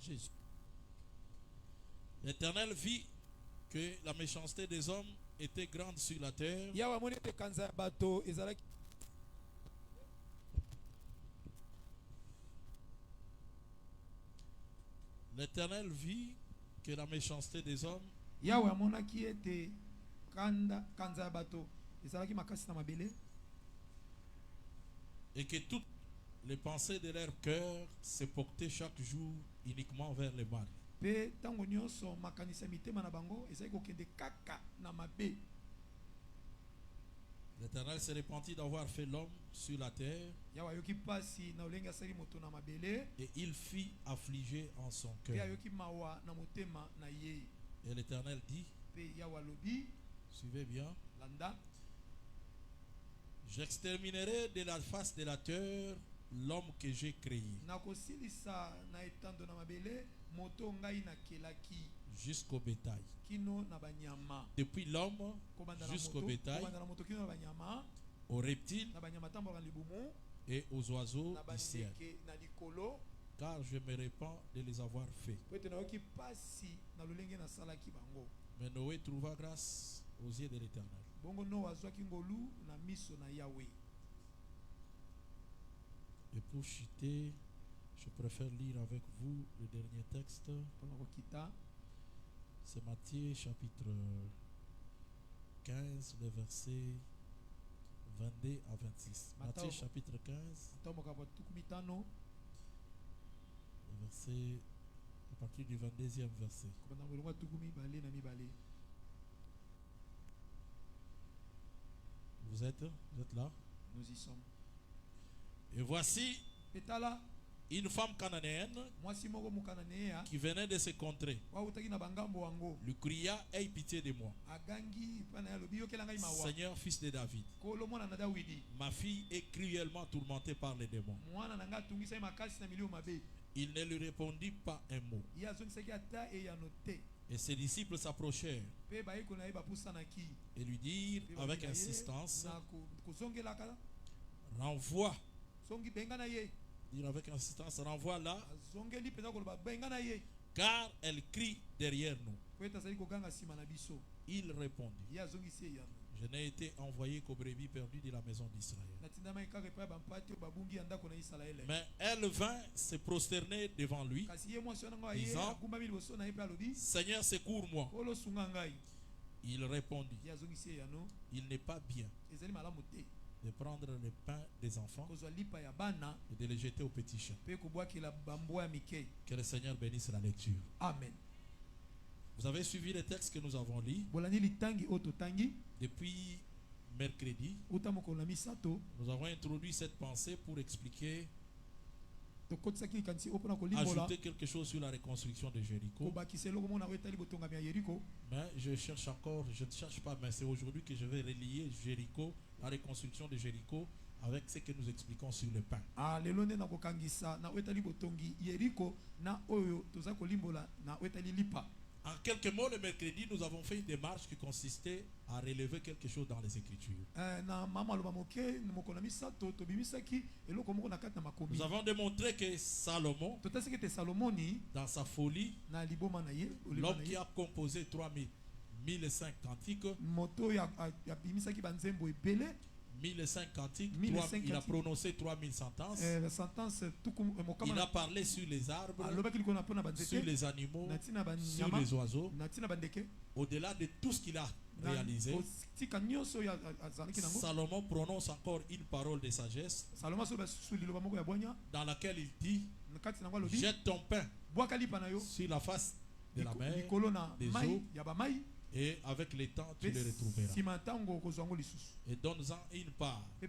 Jésus. L'Éternel vit que la méchanceté des hommes était grande sur la terre. L'Éternel vit que la méchanceté des hommes et que toutes les pensées de leur cœur se portaient chaque jour uniquement vers le mal. L'Éternel se repentit d'avoir fait l'homme sur la terre et il fit affliger en son cœur. Et l'Éternel dit, suivez bien, j'exterminerai de la face de la terre l'homme que j'ai créé jusqu'au bétail. Depuis l'homme jusqu'au bétail, aux reptiles et aux oiseaux du ciel. Car je me répands de les avoir faits. Mais Noé trouva grâce aux yeux de l'Éternel. Et pour chuter, je préfère lire avec vous le dernier texte. C'est Matthieu chapitre 15, le verset 22 à 26. Matthieu chapitre 15, le verset, à partir du 22e verset. Vous êtes là? Nous y sommes. Et voici une femme cananéenne qui venait de se contrer lui cria, aie pitié de moi, Seigneur, fils de David. Ma fille est cruellement tourmentée par les démons. Il ne lui répondit pas un mot. Et ses disciples s'approchèrent et lui dirent avec insistance, renvoie. Dire avec insistance, renvoie-la, car elle crie derrière nous. Il répondit, je n'ai été envoyé qu'aux brebis perdues de la maison d'Israël. Mais elle vint se prosterner devant lui, disant, Seigneur, secours-moi. Il répondit, il n'est pas bien de prendre le pain des enfants et de les jeter aux petits chiens. Que le Seigneur bénisse la lecture. Amen. Vous avez suivi les textes que nous avons lus depuis mercredi. Nous avons introduit cette pensée pour expliquer, ajouter quelque chose sur la reconstruction de Jéricho. Mais je ne cherche pas, mais c'est aujourd'hui que je vais relier Jéricho, la reconstruction de Jéricho, avec ce que nous expliquons sur le pain. En quelques mots, le mercredi, nous avons fait une démarche qui consistait à relever quelque chose dans les Écritures. Nous avons démontré que Salomon, dans sa folie, l'homme qui a composé 3005 cantiques, 1005 cantiques, il a prononcé 3000 sentences. Il a parlé sur les arbres, sur les animaux, sur les oiseaux. Au-delà de tout ce qu'il a réalisé, Salomon prononce encore une parole de sagesse dans laquelle il dit, jette ton pain sur la face de la mer, des eaux, et avec le temps tu le retrouveras. Et donne-en une part à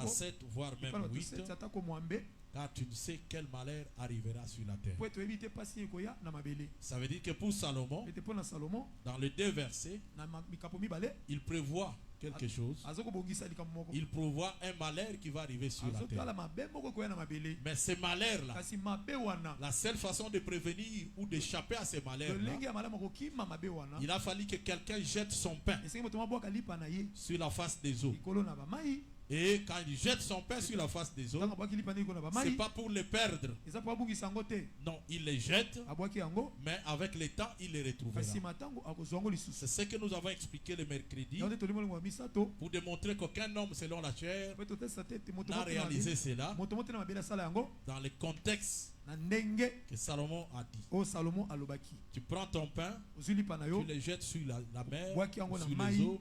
7 voire même 8, car tu ne sais quel malheur arrivera sur la terre. Ça veut dire que pour Salomon, dans les 2 versets, il prévoit quelque chose. Il prévoit un malheur qui va arriver sur la terre. Mais ce malheur-là, la seule façon de prévenir ou d'échapper à ce malheur-là, il a fallu que quelqu'un jette son pain sur la face des eaux. Et quand il jette son pain sur la face des eaux, c'est pas pour les perdre. Non, il les jette, mais avec le temps, il les retrouvera. C'est ce que nous avons expliqué le mercredi pour démontrer qu'aucun homme selon la chair n'a réalisé cela dans le contexte que Salomon a dit. Tu prends ton pain, tu le jettes sur la mer, sur les eaux,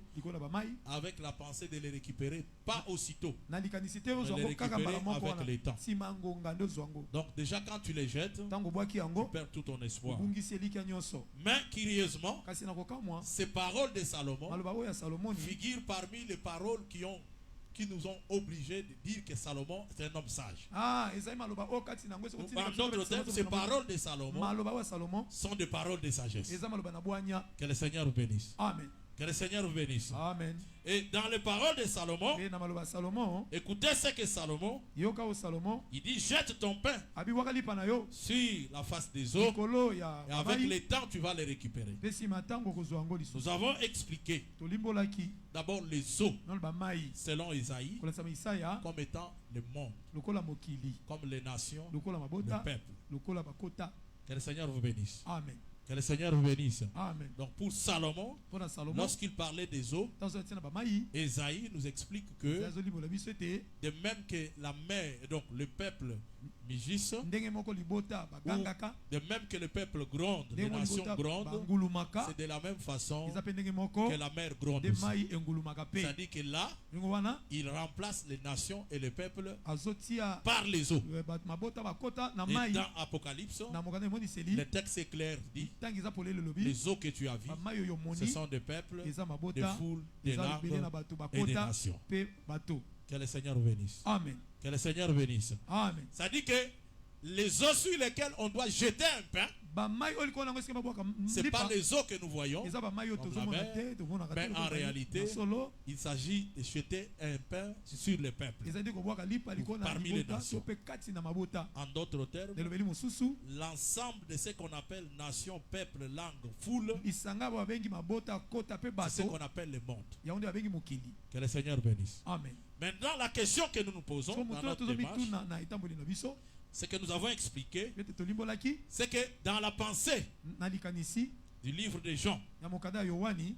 avec la pensée de les récupérer, pas aussitôt, mais les récupérer avec le temps. Donc déjà quand tu les jettes, tu perds tout ton espoir. Mais curieusement, ces paroles de Salomon figurent parmi les paroles qui nous ont obligés de dire que Salomon est un homme sage. En d'autres termes, ces paroles de Salomon sont des paroles de sagesse. Que le Seigneur vous bénisse. Amen. Que le Seigneur vous bénisse. Amen. Et dans les paroles de Salomon, écoutez ce que Salomon, il dit: jette ton pain sur la face des eaux, et avec le temps tu vas les récupérer. Nous avons expliqué d'abord les eaux selon Isaïe comme étant le monde, comme les nations, le peuple. Que le Seigneur vous bénisse. Amen. Que le Seigneur vous bénisse. Amen. Donc pour Salomon, lorsqu'il parlait des eaux, Isaïe nous explique que de même que la mer, donc le peuple mugisse, de même que le peuple gronde, les nations grondent, c'est de la même façon que la mer gronde. C'est-à-dire que là, il remplace les nations et le peuple par les eaux. Et dans Apocalypse, le texte est clair, dit: les eaux que tu as vues, ce sont des peuples, des foules, des langues et des nations. Que le Seigneur bénisse. Amen. Que le Seigneur bénisse. Amen. Ça dit que les eaux sur lesquelles on doit jeter un pain, ce n'est pas les eaux que nous voyons, mais en réalité, il s'agit de jeter un pain sur le peuple, parmi les nations. En d'autres termes, l'ensemble de ce qu'on appelle nation, peuple, langue, foule, c'est ce qu'on appelle le monde. Que le Seigneur bénisse. Amen. Maintenant, la question que nous nous posons dans notre démarche, c'est que nous avons expliqué, c'est que dans la pensée du livre de Jean,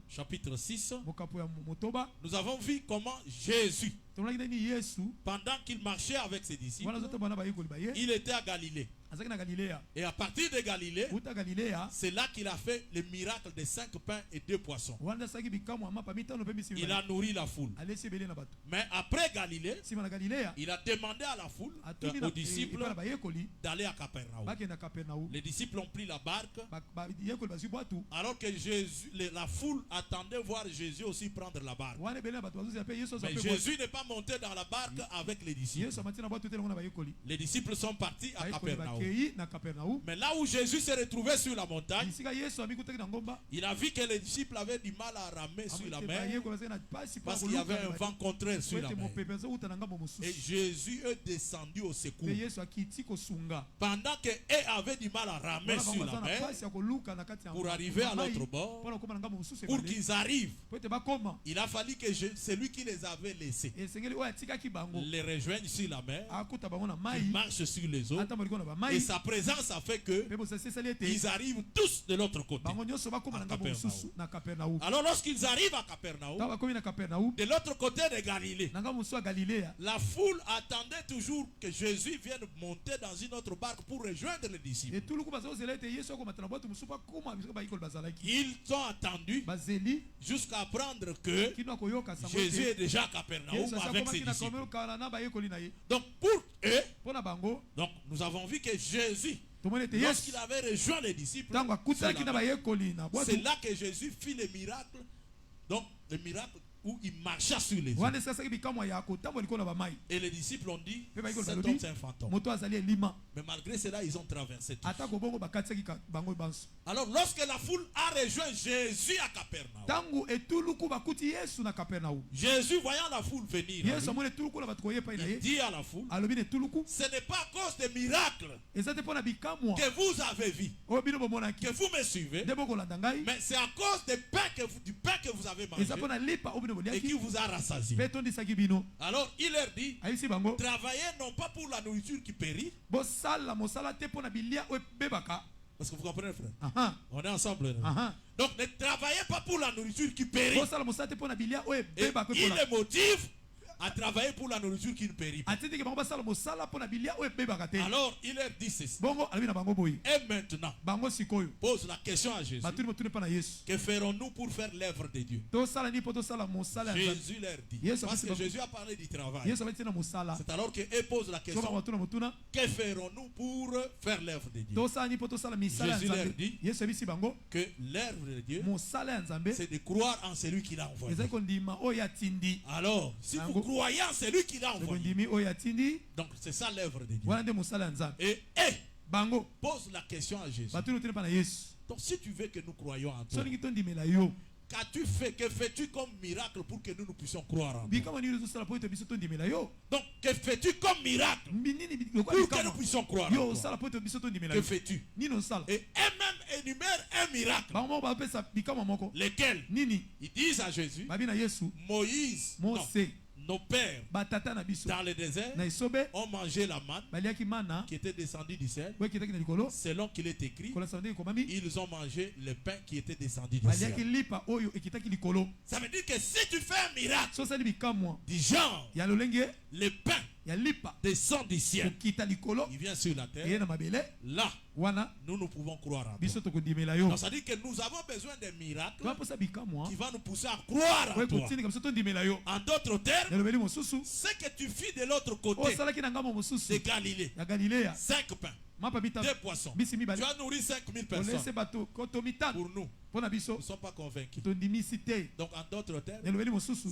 chapitre 6, nous avons vu comment Jésus, pendant qu'il marchait avec ses disciples, il était à Galilée. Et à partir de Galilée, c'est là qu'il a fait le miracle des 5 pains et 2 poissons. Il a nourri la foule. Mais après Galilée, il a demandé à la foule, aux disciples, d'aller à Capernaum. Les disciples ont pris la barque, alors que la foule attendait voir Jésus aussi prendre la barque. Mais Jésus n'est pas monté dans la barque avec les disciples. Les disciples sont partis à Capernaum. Mais là où Jésus s'est retrouvé sur la montagne, il a vu que les disciples avaient du mal à ramer sur la mer parce qu'il y avait un vent contraire sur la mer. Et Jésus est descendu au secours. Pendant qu'eux avaient du mal à ramer sur la mer pour arriver à l'autre bord, pour qu'ils arrivent, il a fallu que celui qui les avait laissés les rejoigne sur la mer, il marche sur les eaux, et sa présence a fait que ils arrivent tous de l'autre côté, à Capernaum. Alors lorsqu'ils arrivent à Capernaum, de l'autre côté de Galilée, la foule attendait toujours que Jésus vienne monter dans une autre barque pour rejoindre les disciples. Ils ont attendu jusqu'à apprendre que Jésus est déjà à Capernaum avec ses disciples. Donc pour eux, donc nous avons vu que Jésus, lorsqu'il avait rejoint les disciples, c'est là que Jésus fit le miracle. Donc le miracle où il marcha sur les eaux. Et les disciples ont dit: cet homme c'est un fantôme. Mais malgré cela, ils ont traversé tout. Alors lorsque la foule a rejoint Jésus à Capernaum, Jésus voyant la foule venir, il dit à la foule: ce n'est pas à cause des miracles que vous avez vu, que vous me suivez, mais c'est à cause du pain que vous avez mangé et qui vous a rassasié. Alors il leur dit, travaillez non pas pour la nourriture qui périt. Parce que vous comprenez, frère? On est ensemble. Donc ne travaillez pas pour la nourriture qui périt. Et il les motive à travailler pour la nourriture qui ne périt pas. Alors il leur dit ceci. Et maintenant, pose la question à Jésus. Que ferons-nous pour faire l'œuvre de Dieu? Jésus leur dit. Parce que Jésus a parlé du travail. C'est alors qu'eux posent la question. Que ferons-nous pour faire l'œuvre de Dieu? Jésus leur dit que l'œuvre de Dieu, c'est de croire en celui qui l'a envoyé. Alors, si vous croyant celui qui l'a envoyé. Donc c'est ça l'œuvre de Dieu. Et pose la question à Jésus. Donc si tu veux que nous croyions en toi, qu'as-tu fait, que fais-tu comme miracle pour que nous puissions croire en toi? Donc que fais-tu comme miracle pour que nous puissions croire en toi? Que fais-tu? Et même énumère un miracle. Lesquels? Ils disent à Jésus, Moïse, nos pères dans le désert ont mangé la manne qui était descendue du ciel. Selon qu'il est écrit, ils ont mangé le pain qui était descendu du ciel. Ça veut dire que si tu fais un miracle du genre, le pain descend du ciel, il vient sur la terre, là nous pouvons croire en toi. Donc ça dit que nous avons besoin d'un miracle qui va nous pousser à croire en toi. En d'autres termes, ce que tu fis de l'autre côté de Galilée, 5 pains, 2 poissons, tu as nourri 5000 personnes. Pour nous, nous ne sommes pas convaincus. Donc en d'autres termes,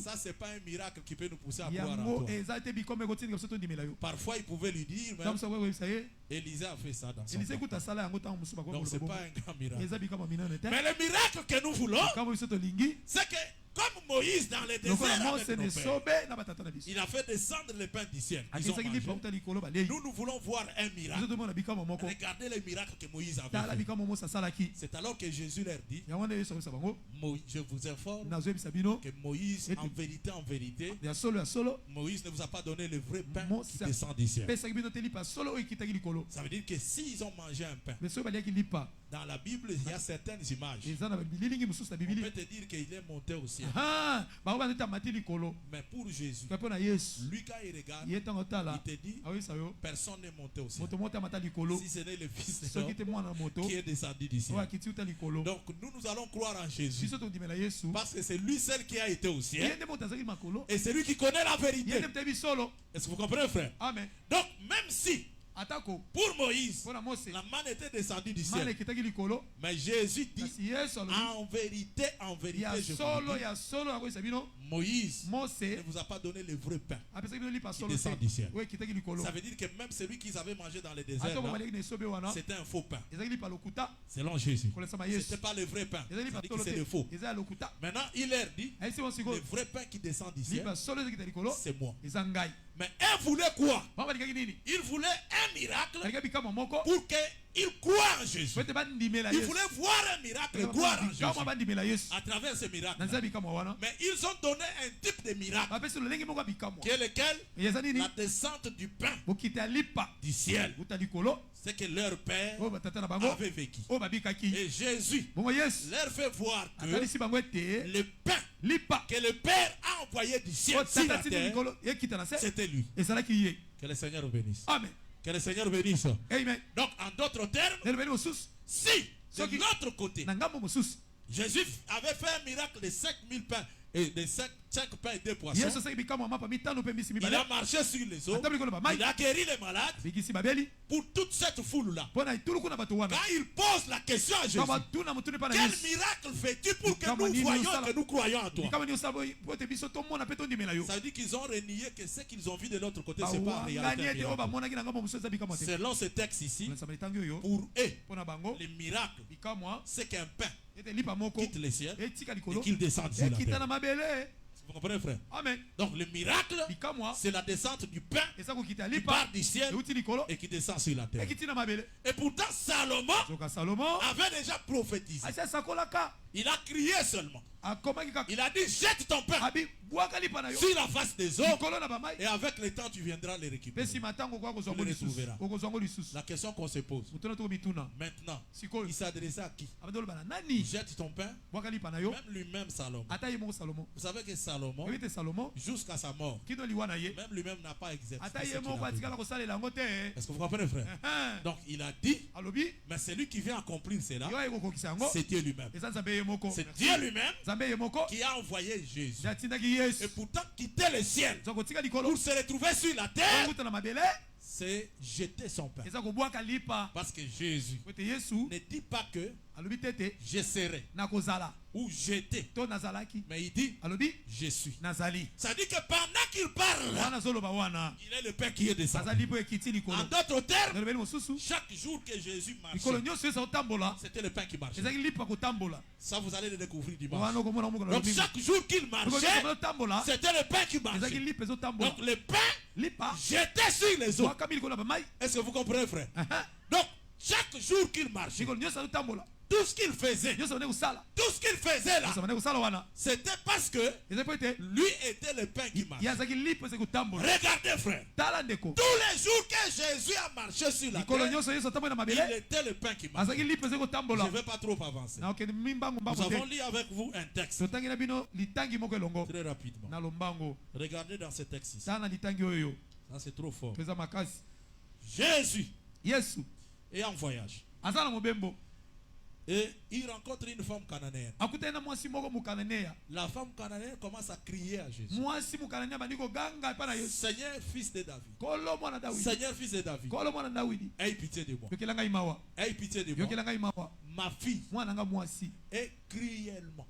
ça c'est pas un miracle qui peut nous pousser à croire en toi. Parfois il pouvait lui dire, Élisée a fait ça dans son temps. Donc c'est pas un grand miracle. Mais le miracle que nous voulons, c'est que comme Moïse dans le désert avec nos pères, il a fait descendre le pain du ciel. Ils ont mangé. Nous voulons voir un miracle. Regardez les miracles que Moïse avait fait. C'est alors que Jésus leur dit, je vous informe que Moïse, en vérité, Moïse ne vous a pas donné le vrai pain qui descend du ciel. Ça veut dire que s'ils ont mangé un pain, dans la Bible, il y a certaines images. On peut te dire qu'il est monté au ciel. Mais pour Jésus, lui quand il regarde, il te dit, personne n'est monté au ciel. Si ce n'est le Fils de l'homme qui est descendu du ciel. Donc nous allons croire en Jésus. Parce que c'est lui seul qui a été au ciel. Et c'est lui qui connaît la vérité. Est-ce que vous comprenez, frère? Amen. Donc même si pour Moïse, la manne était descendue du ciel. Mais Jésus dit, en vérité, je vous dis, Moïse ne vous a pas donné le vrai pain qui descend du ciel. Ça veut dire que même celui qu'ils avaient mangé dans le désert, c'était un faux pain. Selon Jésus. Ce n'était pas le vrai pain. C'est le faux. Maintenant, il leur dit, le vrai pain qui descend du ciel, c'est moi. Mais elle voulait quoi? Il voulait un miracle pour qu'il croie en Jésus. Il voulait voir un miracle et croire en Jésus à travers ce miracle. Mais ils ont donné un type de miracle qui est lequel? La descente du pain du ciel. C'est que leur père avait vécu. Et Jésus leur fait voir que le pain que le Père a envoyé du ciel sur la terre, c'était lui. Que le Seigneur bénisse. Amen. Que le Seigneur bénisse. Amen. Donc en d'autres termes, si de l'autre côté, Jésus avait fait un miracle de 5000 pains et de 5 pains et 2 poissons. Il a marché sur les eaux. Il a guéri les malades. Pour toute cette foule-là, quand il pose la question à Jésus, quel miracle fais-tu pour que nous voyions et que nous croyions en toi? Ça veut dire qu'ils ont renié que ce qu'ils ont vu de l'autre côté, ce n'est pas réalité. Selon ce texte ici, pour eux, le miracle, c'est qu'un pain quitte le ciel et qu'il descende sur la terre. Vous comprenez, frère? Amen. Donc le miracle, c'est la descente du pain qui part du ciel et qui descend sur la terre. Et pourtant Salomon avait déjà prophétisé. Il a crié seulement. Il a dit jette ton pain sur la face des eaux et avec le temps tu viendras les récupérer. Tu les retrouveras. La question qu'on se pose maintenant, il s'adressait à qui? Jette ton pain. Même lui-même Salomon. Vous savez que Salomon, jusqu'à sa mort, même lui-même n'a pas exercé. Est-ce que vous comprenez, frère? Donc il a dit, mais celui qui vient accomplir cela, c'est Dieu lui-même. C'est Dieu lui-même qui a envoyé Jésus. Et pourtant quitter le ciel pour se retrouver sur la terre, c'est jeter son pain. Parce que Jésus ne dit pas que je serai ou j'étais, mais il dit je suis. Ça dit que pendant qu'il parle, il est le pain qui est descendu. En d'autres termes, chaque jour que Jésus marchait, c'était le pain qui marchait. Ça, vous allez le découvrir dimanche. Donc chaque jour qu'il marchait, c'était le pain qui marchait. Donc le pain jeté sur les eaux. Est-ce que vous comprenez, frère? Donc chaque jour qu'il marchait, tout ce qu'il faisait, là, c'était parce que lui était le pain qui marchait. Regardez, frère, tous les jours que Jésus a marché sur la terre, il était le pain qui marchait. Je ne vais pas trop avancer. Nous avons lu avec vous un texte très rapidement. Regardez dans ce texte ici. Ça, c'est trop fort. Jésus est en voyage. Et il rencontre une femme cananéenne. La femme cananéenne commence à crier à Jésus. Seigneur, fils de David. Seigneur, fils de David. Aie pitié de moi. Aie pitié de moi. Ma fille est cruellement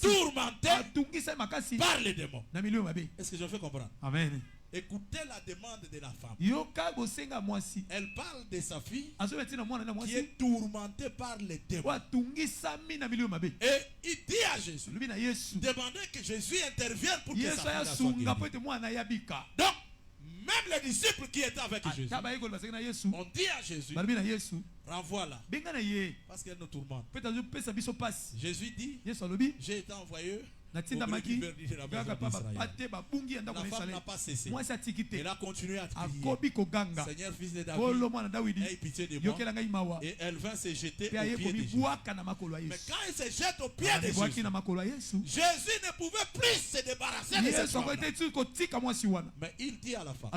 tourmentée par les démons. Est-ce que je fais comprendre? Amen. Écoutez la demande de la femme. Elle parle de sa fille qui est tourmentée par les démons. Et il dit à Jésus, demandez que Jésus intervienne pour que sa fille soit guérie. Donc, même les disciples qui étaient avec Jésus ont dit à Jésus, renvoie-la parce qu'elle nous tourmente. Jésus dit, j'ai été envoyé. La femme n'a pas cessé. Elle a continué à crier, Seigneur, fils de David, aie pitié de moi. Et elle vint se jeter au pied de Jésus. Mais quand elle se jette au pied de Jésus, Jésus ne pouvait plus se débarrasser de cette femme. Mais il dit à la femme,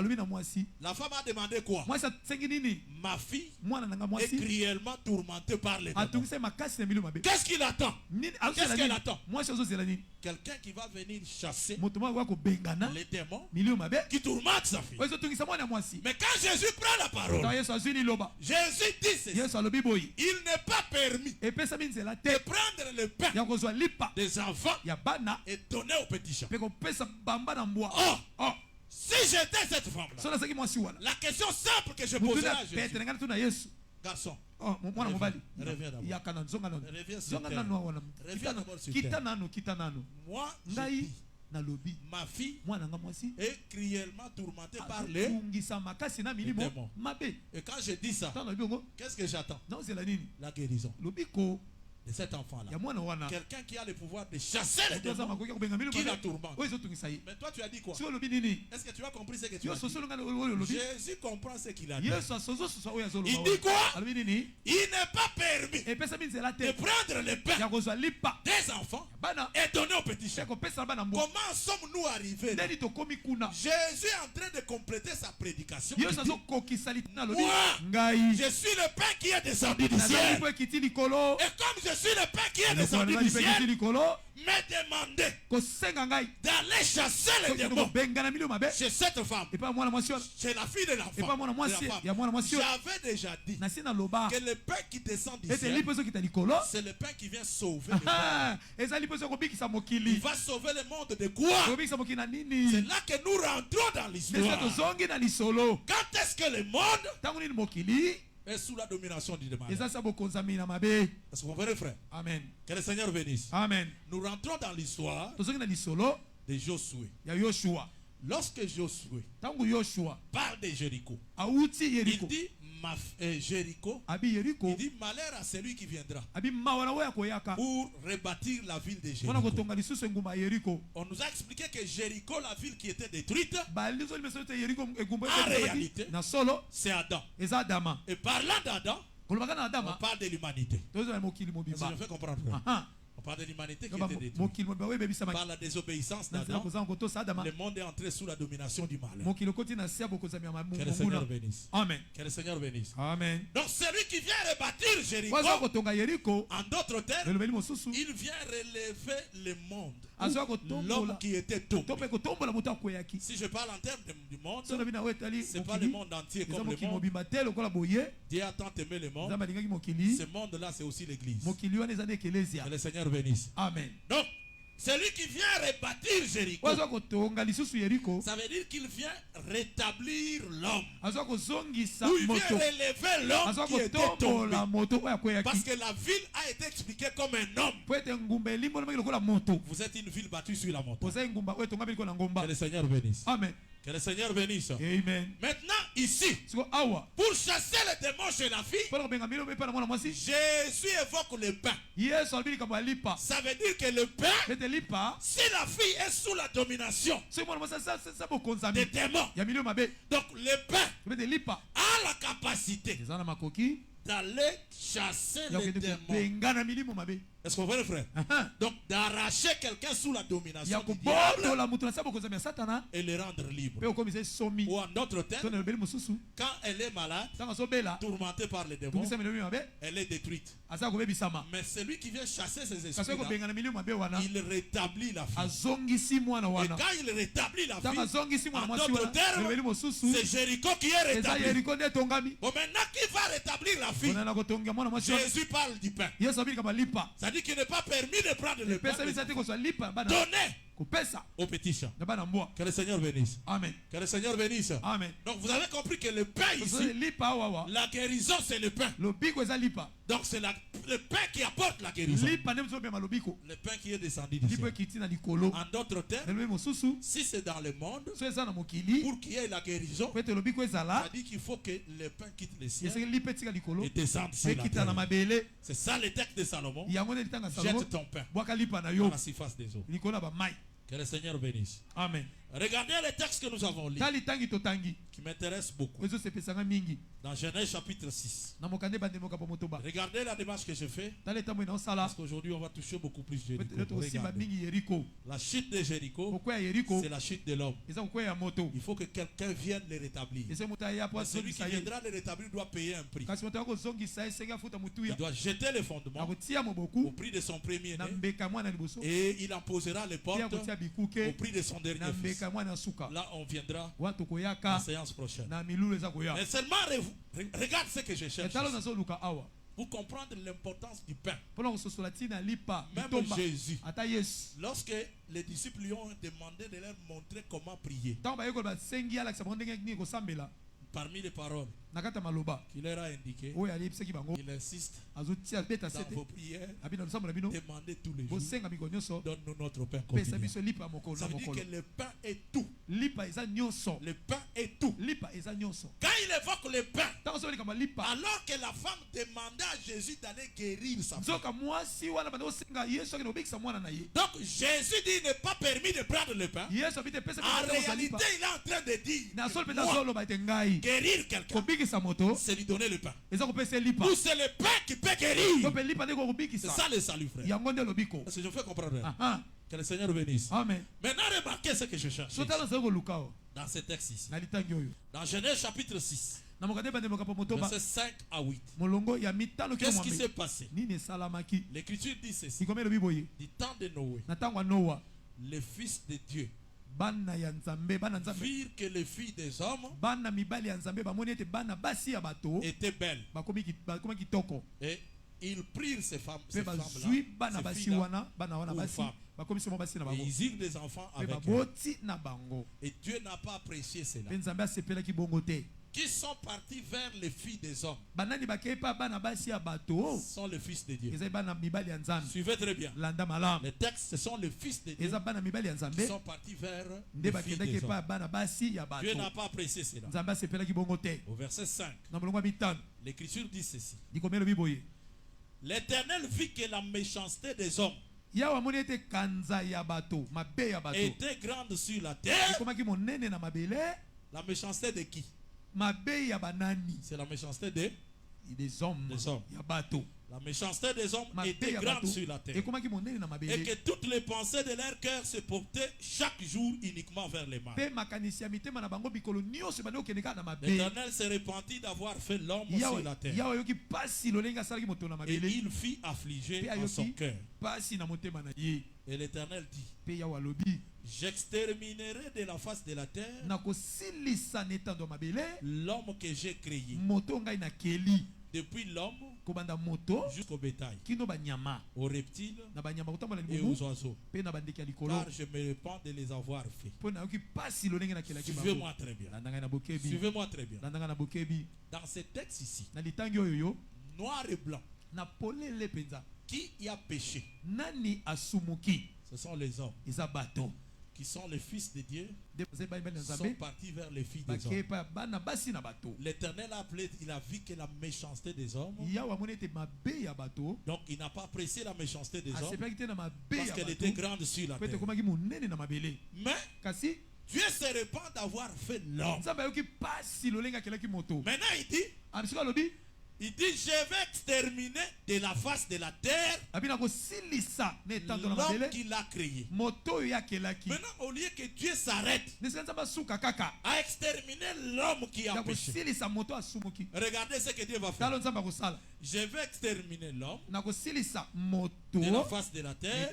la femme a demandé quoi? Ma fille est cruellement tourmentée par les démons. Qu'est-ce qu'il attend? Qu'est-ce qu'elle attend? Quelqu'un qui va venir chasser les démons qui tourmentent sa fille. Mais quand Jésus prend la parole, Jésus dit ceci, il n'est pas permis de prendre le pain des enfants et donner aux petits chats. Si j'étais cette femme-là, la question simple que je poserais à Jésus, garçon, reviens d'abord. Moi, ma fille est cruellement tourmentée par les démons. Et quand je dis ça, qu'est-ce que j'attends? La guérison de cet enfant-là. Quelqu'un qui a le pouvoir de chasser les démons qui la tourmente. Mais toi tu as dit quoi? Est-ce que tu as compris ce que tu as dit? Jésus comprend ce qu'il a dit. Il dit quoi? Il n'est pas permis de prendre le pain des enfants et donner aux petits chiens. Comment sommes-nous arrivés là? Jésus est en train de compléter sa prédication. Moi, je suis le pain qui est descendu du ciel. Et comme je suis le pain qui est descendu du ciel, me demandez d'aller chasser les démons chez cette femme, chez la fille de l'enfant. J'avais déjà dit que le pain qui descend du ciel, c'est le pain qui vient sauver le monde. Il va sauver le monde de quoi? C'est là que nous rentrons dans l'histoire. Quand est-ce que le monde est sous la domination du démon? Est-ce que vous comprenez, frère? Amen. Que le Seigneur bénisse. Amen. Nous rentrons dans l'histoire de Josué. Lorsque Josué parle de Jéricho, il dit Jéricho, il dit malheur à celui qui viendra pour rebâtir la ville de Jéricho. On nous a expliqué que Jéricho, la ville qui était détruite, en réalité, c'est Adam. Et parlant d'Adam, on parle de l'humanité. Je fais comprendre. On parle de l'humanité qui était détruite. Par la désobéissance d'Adam, le monde est entré sous la domination du mal. Que le Seigneur bénisse. Amen. Que le Seigneur bénisse. Amen. Donc celui qui vient rebâtir Jéricho, en d'autres termes, il vient relever le monde. L'homme qui était tombé. Si je parle en termes du monde, ce n'est pas le monde entier comme le monde. Dieu a tant aimé le monde. Ce monde-là, c'est aussi l'église. Que le Seigneur bénisse. Amen. Donc, celui qui vient rebâtir Jéricho, ça veut dire qu'il vient rétablir l'homme. Ou il vient relever l'homme qui était tombé. Parce que la ville a été expliquée comme un homme. Vous êtes une ville battue sur la montagne. Que le Seigneur bénisse. Amen. Que le Seigneur bénisse. Amen. Maintenant, ici, pour chasser les démons chez la fille, Jésus évoque le pain. Ça veut dire que le pain, si la fille est sous la domination des démons, donc le pain a la capacité d'aller chasser les démons. Est-ce que vous voyez, frère? Donc, d'arracher quelqu'un sous la domination du diable et le rendre libre. Ou en d'autres termes, quand elle est malade, tourmentée par les démons, elle est détruite. Mais celui qui vient chasser ces esprits, il rétablit la fille. Et quand il rétablit la fille, en d'autres termes, c'est Jéricho qui est rétabli. Bon, maintenant, qui va rétablir la fille? Jésus parle du pain. Ça dit qu'il n'est pas permis de prendre le pain. Donnez aux petits chats. Que le Seigneur bénisse. Amen. Que le Seigneur bénisse. Amen. Donc vous avez compris que le pain ici, la guérison c'est le pain. Donc c'est le pain qui apporte la guérison. Le pain qui est descendu du ciel. En d'autres termes, si c'est dans le monde, pour qu'il y ait la guérison, ça dit qu'il faut que le pain quitte le ciel et descende sur la terre. C'est ça le texte de Salomon. Jette ton pain dans la surface des eaux. Que le Seigneur bénisse. Amen. Regardez les textes que nous avons lus qui m'intéressent beaucoup. Dans Genèse chapitre 6. Regardez la démarche que je fais. Parce qu'aujourd'hui on va toucher beaucoup plus Jéricho. La chute de Jéricho, c'est la chute de l'homme. Il faut que quelqu'un vienne le rétablir. Mais celui qui viendra le rétablir doit payer un prix. Il doit jeter les fondements au prix de son premier-né. Et il en posera les portes au prix de son dernier fils. Là on viendra la séance prochaine. Mais seulement regarde ce que je cherche. Pour comprendre l'importance du pain. Même Jésus, lorsque les disciples lui ont demandé de leur montrer comment prier, parmi les paroles qu'il leur a indiquées, il insiste dans vos prières, demandez tous les jours, donne-nous notre pain quotidien. Ça veut dire que le pain est tout. Le pain est tout. Quand il évoque le pain, alors que la femme demandait à Jésus d'aller guérir sa femme, donc Jésus dit il n'est pas permis de prendre le pain. En réalité il est en train de dire moi, guérir quelqu'un, c'est lui donner le pain. Ou c'est le pain qui peut guérir. C'est ça le salut, frère. Parce que je fais comprendre. Que le Seigneur bénisse. Amen. Maintenant remarquez ce que je cherche dans ce texte ici. Dans Genèse chapitre 6, versets 5 à 8. Qu'est-ce qui s'est passé? L'écriture dit ceci. Du temps de Noé, les fils de Dieu virent que les filles des hommes étaient belles. Et ils prirent ces femmes-là, et ils eurent des enfants avec elles. Et Dieu n'a pas apprécié cela. qui sont partis vers les filles des hommes sont les fils de Dieu. Suivez très bien. Les textes, ce sont les fils de Dieu qui sont partis vers les filles des hommes. Dieu n'a pas apprécié cela. Au verset 5, l'Écriture dit ceci. L'Éternel vit que la méchanceté des hommes était grande sur la terre. La méchanceté de qui? C'est la méchanceté des hommes. La méchanceté des hommes était grande sur la terre. Et que toutes les pensées de leur cœur se portaient chaque jour uniquement vers les mal. L'Éternel se repentit d'avoir fait l'homme sur la terre. Et il fit affliger en son cœur. Et l'Éternel dit: j'exterminerai de la face de la terre l'homme que j'ai créé, depuis l'homme jusqu'au bétail, aux reptiles et aux oiseaux, car je me répands de les avoir faits. Suivez-moi très bien. Suivez-moi très bien. Dans ce texte ici, noir et blanc, qui y a péché? Ce sont les hommes qui sont les fils de Dieu, sont partis vers les filles des hommes. L'Éternel a appelé, il a vu que la méchanceté des hommes, donc il n'a pas apprécié la méchanceté des hommes parce qu'elle était grande sur la terre. Mais Dieu se répand d'avoir fait l'homme. Maintenant il dit, je vais exterminer de la face de la terre l'homme qui l'a créé. Maintenant, au lieu que Dieu s'arrête à exterminer l'homme qui a péché, regardez ce que Dieu va faire. Je vais exterminer l'homme de la face de la terre,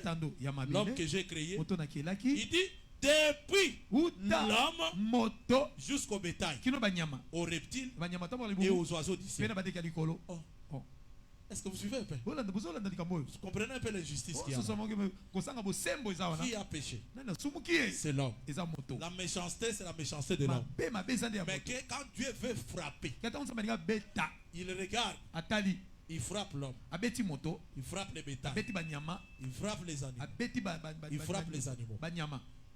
l'homme que j'ai créé. Il dit, depuis l'homme jusqu'au bétail, aux reptiles et aux oiseaux d'ici. Oh. Est-ce que vous suivez un peu? Vous comprenez un peu l'injustice qu'il y a? Qui a péché? C'est l'homme. La méchanceté, c'est la méchanceté de l'homme. Mais quand Dieu veut frapper, il regarde. Il frappe l'homme. Il frappe les bétails. Il frappe les animaux. Il frappe les animaux.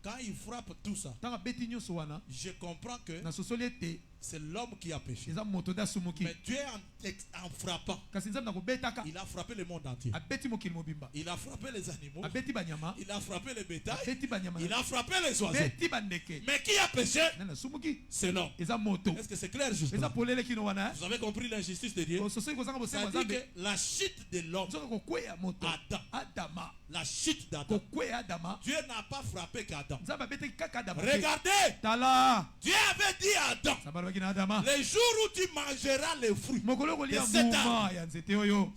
Quand il frappe tout ça, je comprends que c'est l'homme qui a péché. Mais Dieu, en frappant, il a frappé le monde entier. Il a frappé les animaux. Il a frappé les bétails. Il a frappé les oiseaux. Mais qui a péché? C'est l'homme. Est-ce que c'est clair justement? Vous avez compris l'injustice de Dieu? C'est-à-dire que la chute de l'homme, Adam, la chute d'Adam, Dieu n'a pas frappé qu'Adam. Regardez, Dieu avait dit à Adam, les jours où tu mangeras les fruits de cet arbre,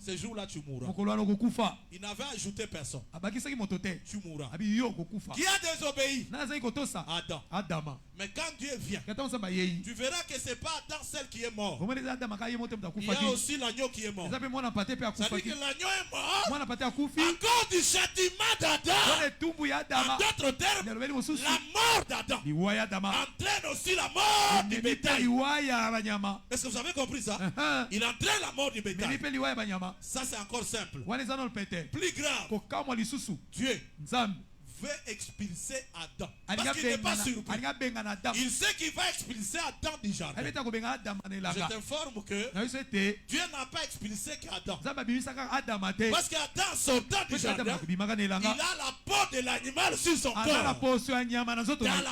ce jour-là tu mourras. Il n'avait ajouté personne. Tu mourras. Qui a désobéi? Adam. Mais quand Dieu vient, tu verras que ce n'est pas Adam seul qui est mort. Il y a aussi l'agneau qui est mort. Ça veut dire que l'agneau est mort à cause du châtiment d'Adam. En d'autres termes, la mort d'Adam entraîne aussi la mort du bétail. Est-ce que vous avez compris ça? Il entraîne la mort du bétail. Ça c'est encore simple. Plus grave, Dieu veut expulser Adam. Parce qu'il n'est pas surpris. Il sait qu'il va expulser Adam du jardin. Je t'informe que Dieu n'a pas expulsé qu'Adam. Parce qu'Adam sortant du jardin, il a la peau de l'animal sur son corps. Dans la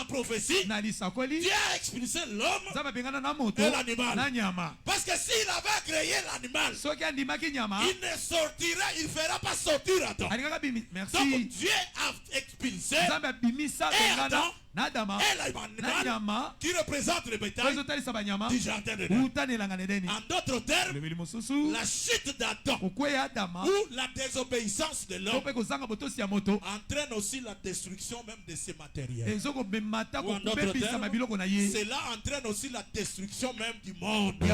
prophétie, Dieu a expulsé l'homme et l'animal. Parce que s'il avait créé l'animal, il ne sortira, il ne fera pas sortir Adam. Donc Dieu a expulsé Adam et l'animal qui représente le bétail du jardin d'Éden. En d'autres termes, la chute d'Adam ou la désobéissance de l'homme entraîne aussi la destruction même de ses matériels. Ou en d'autres termes, cela entraîne aussi la destruction même du monde. De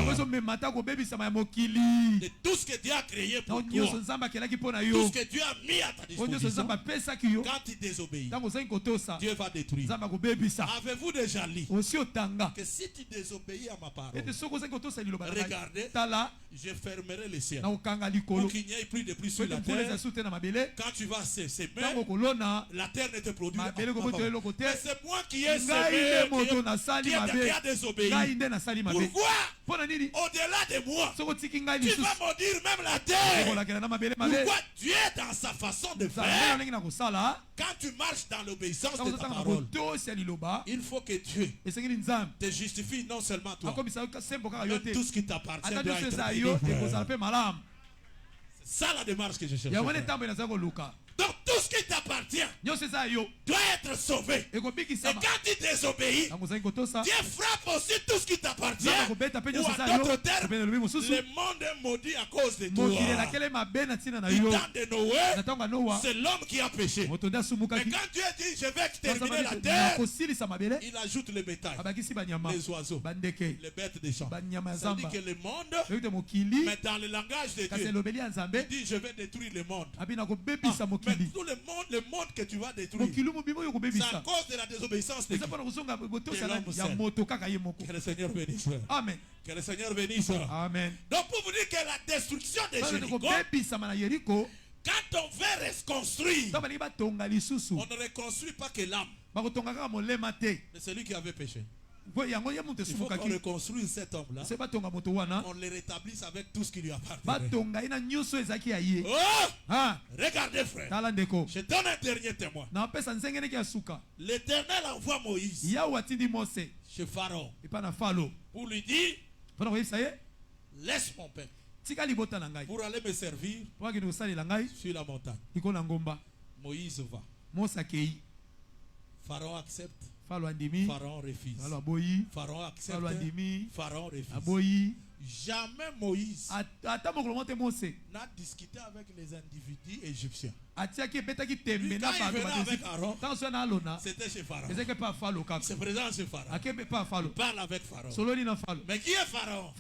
tout ce que Dieu a créé pour toi, tout ce que Dieu a mis à ta disposition, quand tu désobéis, Dieu va détruire. Avez-vous déjà lu que si tu désobéis à ma parole, regardez, je fermerai les cieux pour qu'il n'y ait plus de pluie sur la terre. Quand tu vas s'aimer, la terre ne te produira pas. Mais c'est moi qui ai semé, qui a désobéi. Pourquoi? Au-delà de moi, tu vas maudire même la terre. Pourquoi tu es dans sa façon de faire? Quand tu marches dans l'obéissance de ta parole, il faut que Dieu te justifie non seulement toi, même tout ce qui t'appartient doit être fait. C'est ça la démarche que je cherche. Donc tout ce qui t'appartient doit être sauvé. Et quand tu désobéis, Dieu frappe aussi tout ce qui t'appartient. Ou en d'autres termes, le monde est maudit à cause de toi. Du temps de Noé, c'est l'homme qui a péché. Mais quand Dieu dit je vais exterminer la terre, il ajoute le bétail, les oiseaux, les bêtes des champs. Ça dit que le monde, mais dans le langage de Dieu, il dit je vais détruire le monde. Mais tout le monde que tu vas détruire, c'est à cause de la désobéissance de l'homme. Que le Seigneur bénisse. Amen. Que le Seigneur bénisse. Amen. Donc pour vous dire que la destruction de Jéricho, quand on veut reconstruire, on ne reconstruit pas que l'âme, mais celui qui avait péché. Il faut qu'on reconstruise cet homme-là. On le rétablisse avec tout ce qui lui appartient. Oh! Regardez, frère. Je donne un dernier témoin. L'Éternel envoie Moïse chez Pharaon pour lui dire, laisse mon peuple pour aller me servir sur la montagne. Moïse va. Pharaon accepte. Pharaon refuse. Pharaon accepte. Pharaon refuse. Jamais Moïse n'a discuté avec les individus égyptiens. Lui, quand il venait avec Aaron, c'était chez Pharaon. C'est présent chez Pharaon. Il parle avec Pharaon. Mais qui est Pharaon?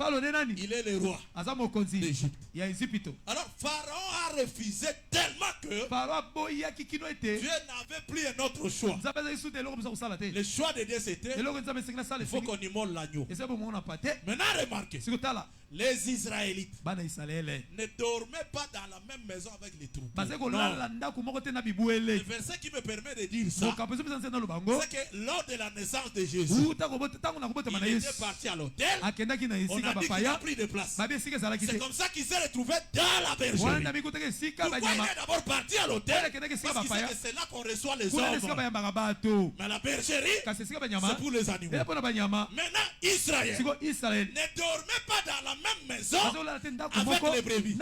Il est le roi d'Égypte. Alors Pharaon a refusé tellement que Dieu n'avait plus un autre choix. Le choix de Dieu c'était, il faut qu'on immole l'agneau. Maintenant remarquez, les Israélites ne dormaient pas dans la même maison avec les troupeaux. Le verset qui me permet de dire ça, c'est que lors de la naissance de Jésus, il était parti à l'hôtel. On a dit qu'il n'a plus de place. C'est comme ça qu'il s'est retrouvé dans la bergerie. Pourquoi il est d'abord parti à l'hôtel? Parce qu'il sait que c'est là qu'on reçoit les hommes. Mais la bergerie, c'est pour les animaux. Maintenant, Israël ne dormait pas dans la même maison avec les brebis.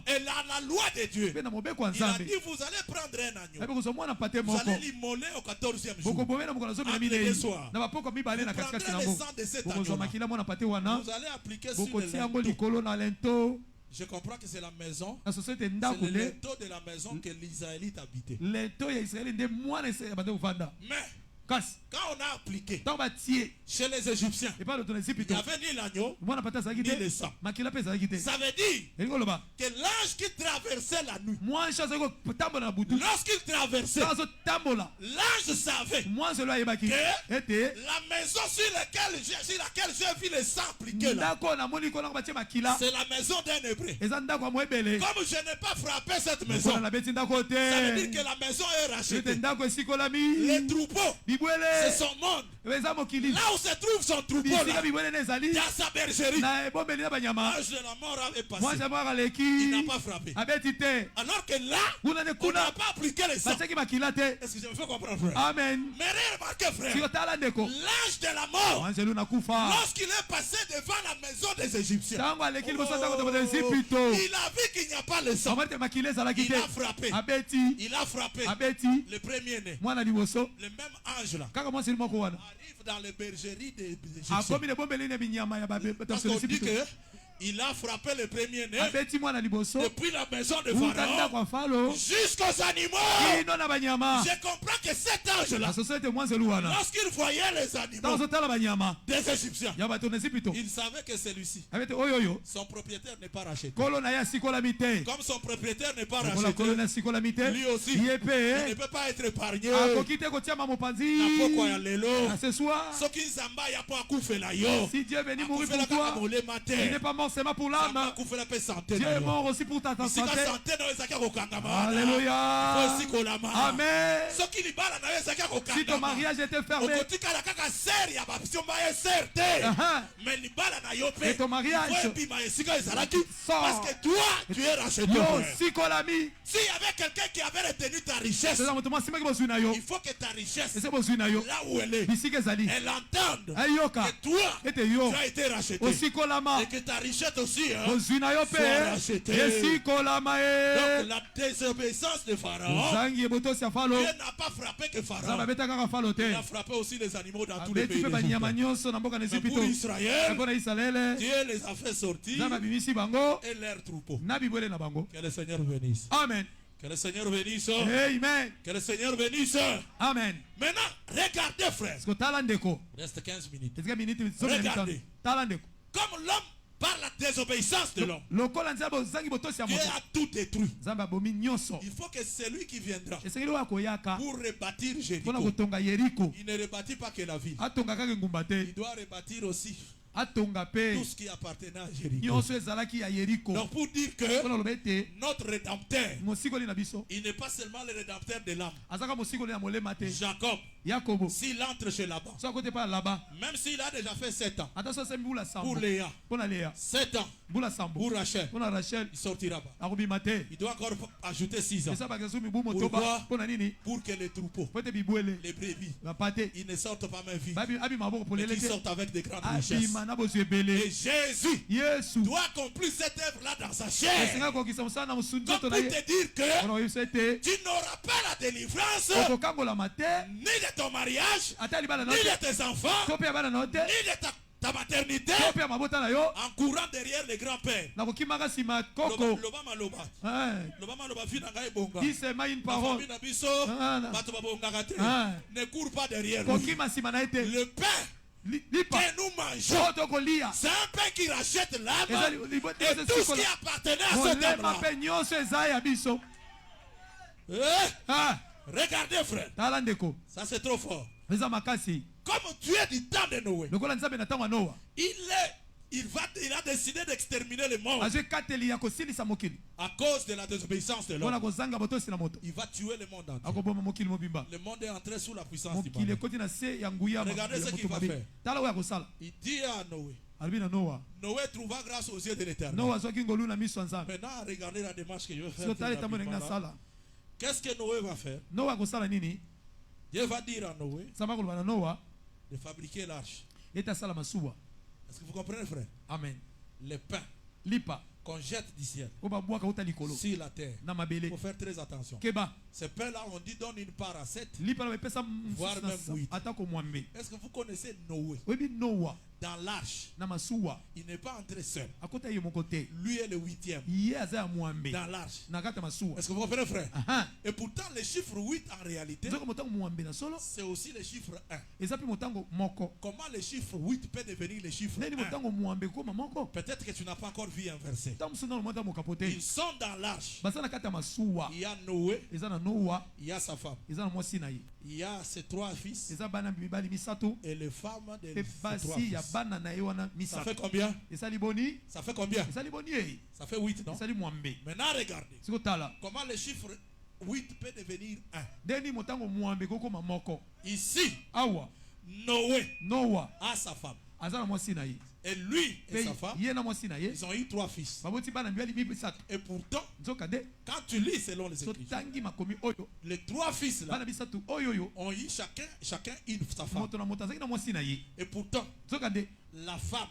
Et la loi de Dieu, il a dit vous allez prendre un agneau, vous allez l'immoler au 14e jour, entre les soirs. Vous prendrez le sang de cet agneau, vous allez appliquer sur le linteau. Je comprends que c'est la maison, c'est le linteau de la maison que les Israélites habitaient. Mais quand on a appliqué chez les Égyptiens, il n'y avait ni l'agneau, ni le sang. Ça veut dire que l'ange qui traversait la nuit, lorsqu'il traversait, l'ange savait que la maison sur laquelle j'ai vu le sang appliqué là, c'est la maison d'un Hébreu. Comme je n'ai pas frappé cette maison, ça veut dire que la maison est rachetée. Les troupeaux, c'est son monde. Là où se trouve son troupeau là, dans sa bergerie, l'ange de la mort avait passé. Il n'a pas frappé. Alors que là, on n'a pas appliqué les sang. Est-ce que je me fais comprendre, frère? Amen. Mais remarquez, frère, l'ange de la mort, lorsqu'il est passé devant la maison des Égyptiens, il a vu qu'il n'y a pas le sang. Il a frappé. Il a frappé le premier-né. Le même ange là arrive dans les bergeries des Égyptiens. Parce qu'on dit que Il a frappé le premier-né depuis la maison de Pharaon jusqu'aux animaux. Je comprends que cet ange-là, lorsqu'il voyait les animaux des Égyptiens, il savait que celui-ci, son propriétaire n'est pas racheté. Comme son propriétaire n'est pas racheté, lui aussi, il ne peut pas être épargné. Si Dieu est venu mourir pour toi, il n'est pas mort seulement pour l'âme. Dieu est mort aussi pour ta santé. Alléluia. Amen. Si ton mariage était fermé, et ton mariage sort, parce que toi, tu es racheté. S'il y avait quelqu'un qui avait retenu ta richesse, il faut que ta richesse, là où elle est, elle entende que toi, tu as été racheté. Et que ta richesse aussi soit rachetée. Donc la désobéissance de Pharaon, Dieu n'a pas frappé que Pharaon, il a frappé aussi les animaux dans tous les pays. Mais pour Israël, Dieu les a fait sortir et leurs troupeaux. Que le Seigneur bénisse. Amen. Que le Seigneur bénisse. Amen. Que le Seigneur bénisse. Amen. Maintenant, regardez, frère. Reste 15 minutes. Regardez. Comme l'homme, par la désobéissance de l'homme, Dieu a tout détruit. Il faut que celui qui viendra pour rebâtir Jéricho, il ne rebâtit pas que la ville. Il doit rebâtir aussi tout ce qui appartenait à Jéricho. Donc pour dire que notre rédempteur, il n'est pas seulement le rédempteur de l'âme. Jacob, s'il entre chez Laban, même s'il a déjà fait 7 ans pour Léa, 7 ans pour Rachel, il sortira pas. Il doit encore ajouter 6 ans. Pourquoi? Pour que les troupeaux, les brebis, ils ne sortent pas même vite, mais qu'ils sortent avec des grandes richesses. Et Jésus doit accomplir cette œuvre-là dans sa chair. Comme pour te dire que tu n'auras pas la délivrance ni de ton mariage, ni de tes enfants, ni de ta maternité, en courant derrière les grands-pères. Ne cours pas derrière lui. Le pain que nous mangeons, c'est un pain qui rachète l'âme et tout ce qui appartenait à cette âme-là. Regardez, frère, ça c'est trop fort. Comme Dieu du temps de Noé, il a décidé d'exterminer le monde à cause de la désobéissance de l'homme. Il va tuer le monde entier. Le monde est entré sous la puissance du mal. Regardez ce qu'il va faire. Il dit à Noé, Noé trouva grâce aux yeux de l'Éternel. Maintenant, regardez la démarche que je vais faire. Qu'est-ce que Noé va faire? Dieu va dire à Noé de fabriquer l'arche. Est-ce que vous comprenez, frère? Amen. Le pain qu'on jette du ciel sur la terre, il faut faire très attention. Ce pain-là, on dit donne une part à 7, voire même 8. Est-ce que vous connaissez Noé? Dans l'arche, il n'est pas entré seul. Lui est le 8e dans l'arche. Est-ce que vous comprenez, frère? Et pourtant, le chiffre 8 en réalité, c'est aussi le chiffre 1. Comment le chiffre 8 peut devenir le chiffre 1? Peut-être que tu n'as pas encore vu un verset. Ils sont dans l'arche. Il y a Noé, il y a sa femme, il y a ses 3 fils et les femmes de ses 3 fils. Ça fait combien? Ça fait combien? Ça fait 8, non? Maintenant regardez comment le chiffre 8 peut devenir 1. Ici, Noé a sa femme. Et lui et sa femme, ils ont eu 3 fils. Et pourtant, quand tu lis selon les Écritures, les 3 fils là ont eu chacun une sa femme. Et pourtant, la femme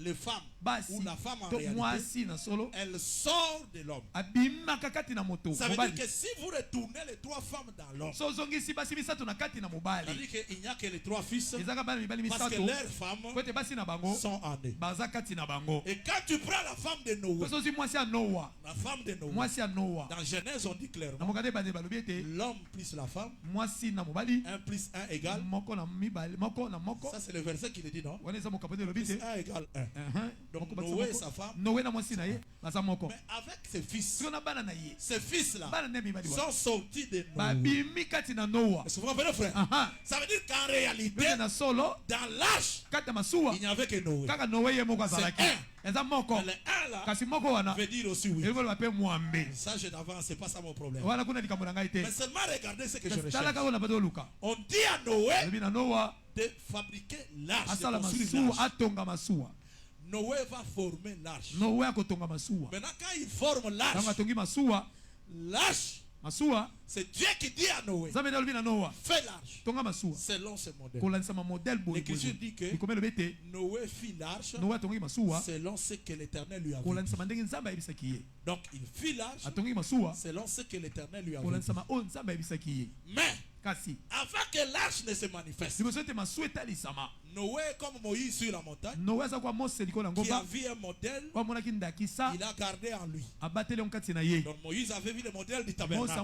les femmes ou la femme en réalité, elle sort de l'homme. Ça veut dire que si vous retournez les 3 femmes dans l'homme, c'est-à-dire qu'il n'y a que les 3 fils parce que leurs femmes sont en eux. Et quand tu prends la femme de Noé, la femme de Noé, dans Genèse on dit clairement l'homme plus la femme, 1 plus 1 égale. Ça c'est le verset qui le dit, non? 1 égale 1. Donc Noé et sa femme. Mais avec ses fils, ces fils-là sont sortis de Noé. Est-ce que vous comprenez, frère? Ça veut dire qu'en réalité, dans l'arche, il n'y avait que Noé. C'est un. Le 1 là veut dire aussi oui. Ça je n'avance, c'est pas ça mon problème. Mais seulement regardez ce que je recherche. On dit à Noé de fabriquer l'arche, de construire l'arche. Noé va former l'arche. Maintenant quand il forme l'arche, c'est Dieu qui dit à Noé, fais l'arche selon ce modèle. L'Écriture dit que Noé fit l'arche selon ce que l'Éternel lui avait dit. Donc il fit l'arche selon ce que l'Éternel lui avait dit. Mais avant que l'arche ne se manifeste, Noé, comme Moïse sur la montagne, qui a vu un modèle, il a gardé en lui. Donc Moïse avait vu le modèle du tabernacle.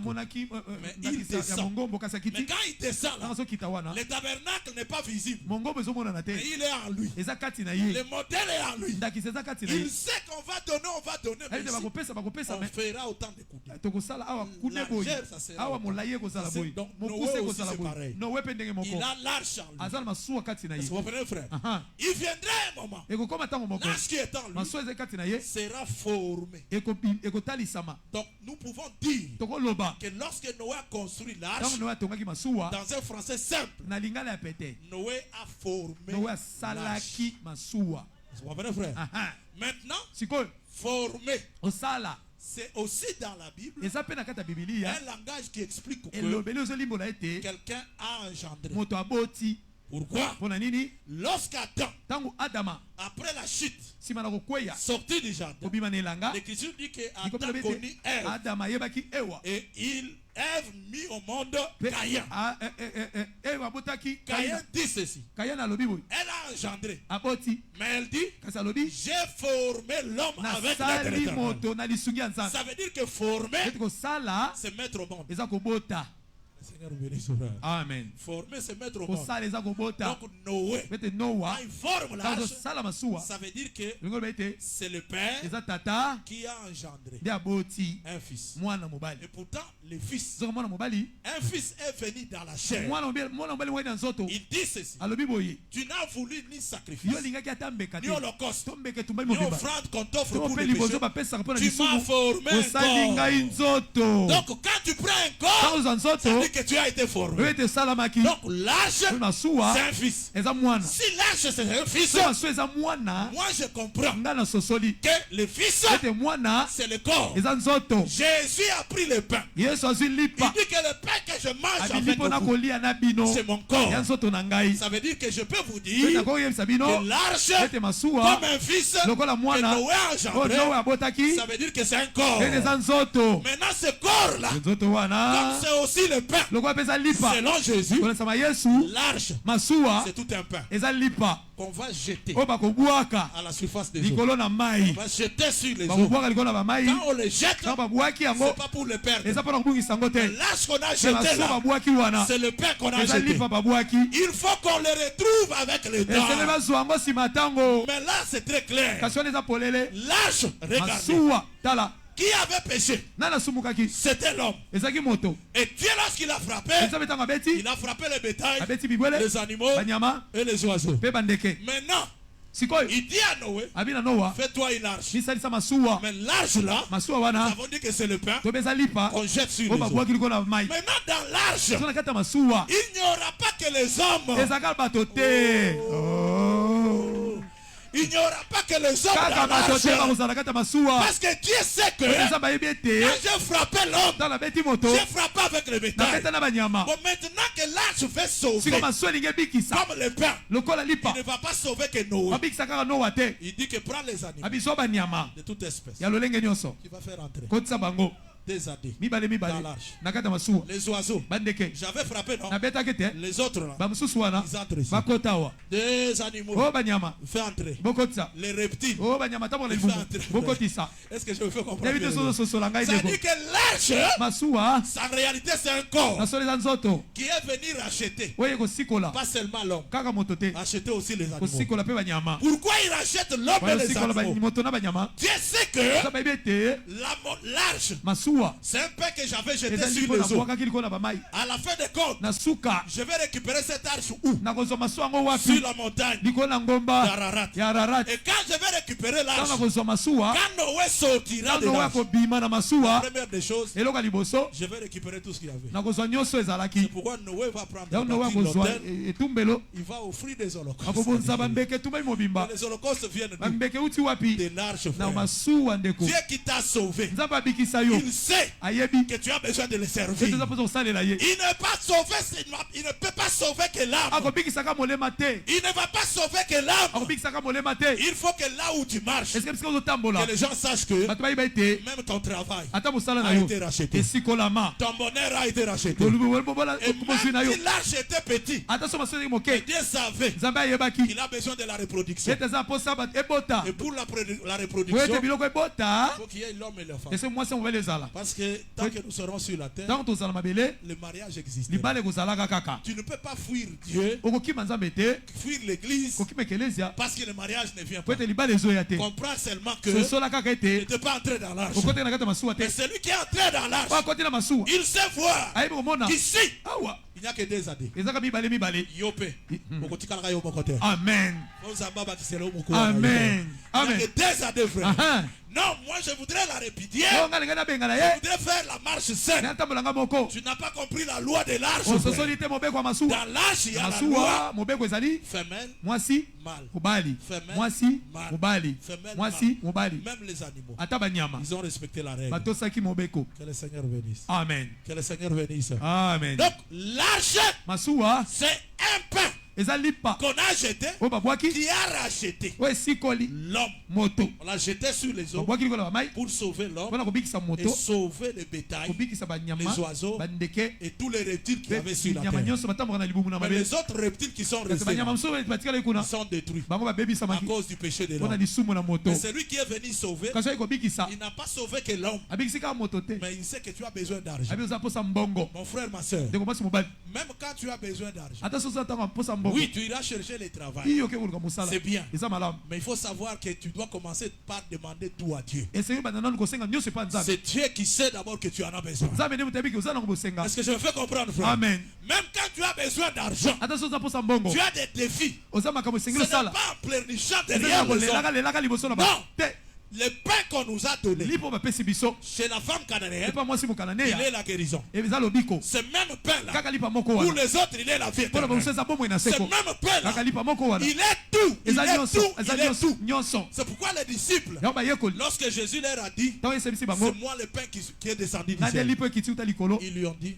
Mais il descend. Mais quand il descend là, le tabernacle n'est pas visible. Mais il est en lui. Le modèle est en lui. Il sait qu'on va donner. Mais si on fera autant de coups. Largeur, ça sera autant. Donc Noé aussi c'est pareil. Il a l'arche en lui. Vous comprenez, frère? Il viendra un moment. L'arche qui est en lui sera formé. Donc nous pouvons dire que lorsque Noé a construit l'arche, dans un français simple, Noé a formé l'arche. Vous comprenez, frère? Maintenant, former, c'est aussi dans la Bible un langage qui explique que quelqu'un a engendré. Pourquoi? Lorsqu'Adam, après la chute, sorti du jardin, l'Écriture dit qu'Adam connut Ève. Et Ève mit au monde Caïn. Caïn dit ceci. Elle a engendré. Mais elle dit, j'ai formé l'homme avec l'aide éternelle. Ça veut dire que former, c'est mettre au monde. Seigneur bénisse. Amen. Former, c'est mettre au monde. Donc Noé, quand il forme l'arche, ça veut dire que c'est le père qui a engendré un fils. Et pourtant, le fils, un fils est venu dans la chair. Il dit ceci: tu n'as voulu ni sacrifice, ni holocauste, ni offrande qu'on t'offre pour le péché. Tu m'as formé un corps. Donc quand tu prends un corps, ça veut dire que tu as été formé. Donc l'arche, c'est un fils. Si l'arche c'est un fils, moi je comprends que le fils, c'est le corps. Jésus a pris le pain. Il dit que le pain que je mange avec vous, c'est mon corps. Ça veut dire que je peux vous dire que l'arche, comme un fils que Noé a engendré, ça veut dire que c'est un corps. Maintenant ce corps-là, comme c'est aussi le pain, selon Jésus, l'arche, c'est tout un pain qu'on va jeter à la surface des eaux. On va jeter sur les eaux. Quand on les jette, c'est pas pour le perdre. Mais l'arche qu'on a jeté là, c'est le pain qu'on a jeté. Il faut qu'on le retrouve avec le temps. Mais là c'est très clair. L'arche, regardez, qui avait péché? C'était l'homme. Et Dieu, lorsqu'il a frappé, il a frappé les bétails, les animaux et les oiseaux. Maintenant, il dit à Noé, fais-toi une arche. Mais l'arche là, nous avons dit que c'est le pain qu'on jette sur les eaux. Maintenant dans l'arche, il n'y aura pas que les hommes. il n'y aura pas que les hommes dans l'arche. Parce que Dieu sait que quand j'ai frappé l'homme, j'ai frappé avec le bétail. Bon, maintenant que l'arche fait sauver, comme le pain, il ne va pas sauver que Noé. Il dit que prends les animaux de toute espèce, qui va faire entrer des adés dans l'arche. Les oiseaux, j'avais frappé, non? Les autres là, ils entrent ici. Des animaux, fait entrer. Les reptiles, fait entrer. Est-ce que je me fais comprendre? Ça dit que l'arche, en réalité c'est un corps qui est venu racheter, pas seulement l'homme, acheter aussi les animaux. Pourquoi il rachète l'homme et les animaux? Dieu sait que l'arche, c'est un pain que j'avais jeté sur les eaux. À la fin de compte, je vais récupérer cette arche où? Sur la montagne d'Ararat. Et quand je vais récupérer l'arche, quand Noé sortira de l'arche, la première des choses, je vais récupérer tout ce qu'il y avait. C'est pourquoi Noé va prendre l'autel, il va offrir des holocaustes. Les holocaustes viennent de l'arche, frère. Dieu qui t'a sauvé, il sait que tu as besoin de le servir. Il ne peut pas sauver que l'âme. Il ne va pas sauver que l'âme. Il faut que là où tu marches, que les gens sachent que même ton travail a été racheté. Ton bonheur a été racheté. Et même si l'arche était petit, Dieu savait qu'il a besoin de la reproduction. Et pour la reproduction, il faut qu'il y ait l'homme et la femme. Parce que tant que nous serons sur la terre, le mariage existe. Tu ne peux pas fuir Dieu, fuir l'église, parce que le mariage ne vient pas. Comprends seulement que tu n'es pas entré dans l'arche. Mais celui qui est entré dans l'arche, il sait voir qu'ici, il n'y a que des adés. Yopé. Amen. Amen. Il n'y a que des adés, frère. Non, moi je voudrais la répudier. Je voudrais faire la marche saine. Tu n'as pas compris la loi de l'arche. Dans l'arche, il y a la loi femelle, mâle. Femelle, mâle. Même les animaux, ils ont respecté la règle. Que le Seigneur bénisse. Amen. Que le Seigneur bénisse. Amen. Donc l'arche, c'est un pain qu'on a jeté, qui a racheté l'homme. On l'a jeté sur les eaux pour sauver l'homme et sauver les bétails, les oiseaux et tous les reptiles qui avaient sur la terre. Mais les autres reptiles qui sont restés, ils sont détruits à cause du péché de l'homme. Mais celui qui est venu sauver, il n'a pas sauvé que l'homme, mais il sait que tu as besoin d'argent. Mon frère, ma soeur, même quand tu as besoin d'argent, oui, tu iras chercher le travail. C'est bien. Mais il faut savoir que tu dois commencer par demander tout à Dieu. C'est Dieu qui sait d'abord que tu en as besoin. Est-ce que je me fais comprendre, frère? Amen. Même quand tu as besoin d'argent, tu as des défis. Ce n'est pas en pleurnichant derrière les hommes. Non. Le pain qu'on nous a donné chez la femme cananéenne, il est la guérison. Ce même pain-là, pour les autres, il est la vie éternelle. Ce même pain-là, il est tout. Il est tout. C'est pourquoi les disciples, lorsque Jésus leur a dit, c'est moi le pain qui est descendu du ciel, ils lui ont dit,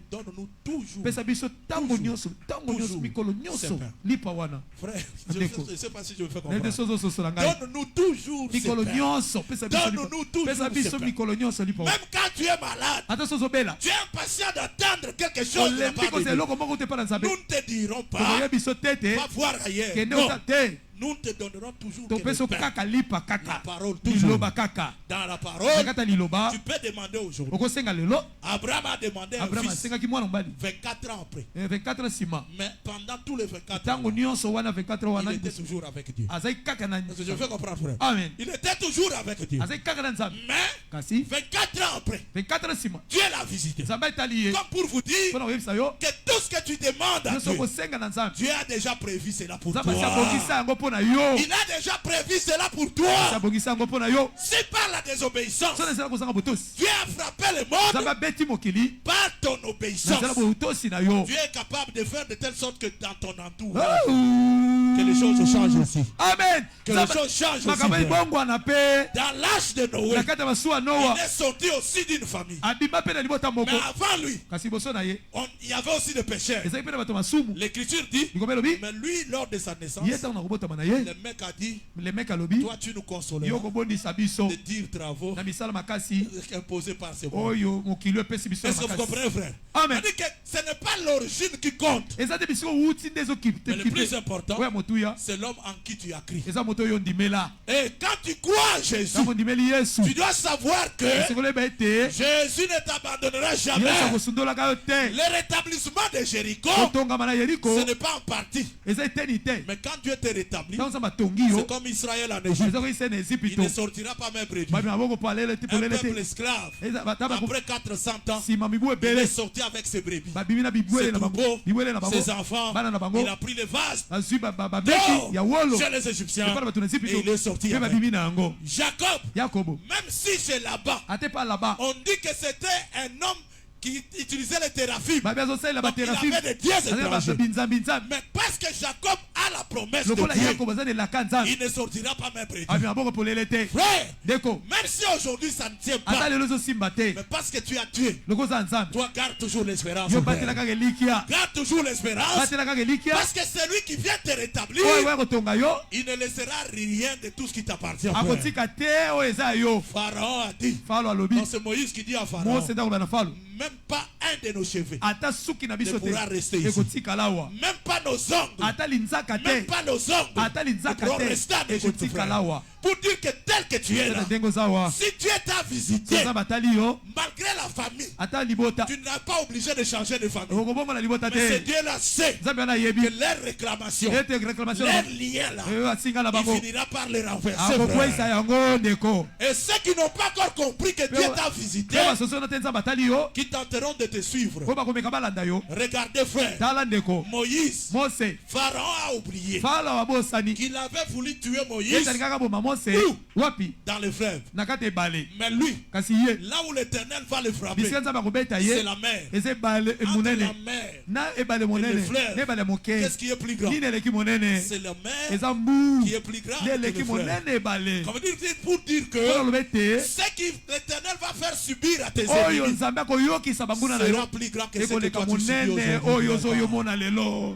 donne-nous toujours ce pain. Frère, je ne sais pas si je me fais comprendre. Donne-nous toujours ce pain. Donne-nous toujours. Même quand tu es malade, tu es impatient d'attendre quelque chose de la part de Dieu. Nous ne te dirons pas, va voir ailleurs. Non. Nous te donnerons toujours la parole toujours. Dans la parole, tu peux demander aujourd'hui. Abraham a demandé un fils 24 ans après. Mais pendant tous les 24 ans, il était toujours avec Dieu. Je veux comprendre, frère. Amen. Il était toujours avec Dieu. Mais 24 ans après, Dieu l'a visité. Comme pour vous dire que tout ce que tu demandes à Dieu, Dieu a déjà prévu cela pour toi. Il a déjà prévu cela pour toi. Si par la désobéissance, Dieu a frappé le monde, par ton obéissance, Dieu est capable de faire de telle sorte que dans ton entourage, que les choses changent aussi. Amen. Que les choses changent aussi. Dans l'âge de Noé, il est sorti aussi d'une famille. Mais avant lui, il y avait aussi des pécheurs. L'Écriture dit, mais lui, lors de sa naissance, le mec a dit, toi tu nous consoleras de dire travaux imposés par ces mots. Est-ce que vous comprenez, frère? Amen. Que ce n'est pas l'origine qui compte. Mais le plus important, c'est l'homme en qui tu as crié. Et quand tu crois en Jésus, tu dois savoir que Jésus ne t'abandonnera jamais. Le rétablissement de Jéricho, ce n'est pas en partie. Mais quand Dieu te rétablit, c'est comme Israël en Égypte. Il ne sortira pas même brebis. Un peuple esclave, après 400 ans, il est sorti avec ses brebis, ses troupeaux, ses enfants. Il a pris les vases chez les Égyptiens et il est sorti avec. Jacob, même si c'est là-bas, on dit que c'était un homme qui utilisait les théraphim. Donc il avait des dieux étrangers. Mais parce que Jacob a la promesse de Dieu, il ne sortira pas même près. Frère, même si aujourd'hui ça ne tient pas, mais parce que tu as Dieu, toi garde toujours l'espérance. Garde toujours l'espérance. Parce que celui qui vient te rétablir, il ne laissera rien de tout ce qui t'appartient. Pharaon a dit, c'est Moïse qui dit à Pharaon, même pas un de nos cheveux ne pourra rester ici. Même pas nos ongles. Même pas nos ongles ne pourront rester en Égypte, frère. Pour dire que tel que tu es là, si Dieu t'a visité, malgré la famille, tu n'es pas obligé de changer de famille. Mais c'est Dieu là sait que leur réclamation, leur lien là, il finira par les renverser. Et ceux qui n'ont pas encore compris que Dieu t'a visité, qui tenteront de te suivre, regardez, frère, Moïse, Pharaon a oublié qu'il avait voulu tuer Moïse dans le fleuve. Mais lui, là où l'Éternel va le frapper, c'est la mer. Entre la mer et le fleuve, qu'est-ce qui est plus grand? C'est la mer qui est plus grande que le fleuve. Comme dire, pour dire que ce que l'Éternel va faire subir à tes ennemis sera plus grand que ce que toi tu subis aujourd'hui.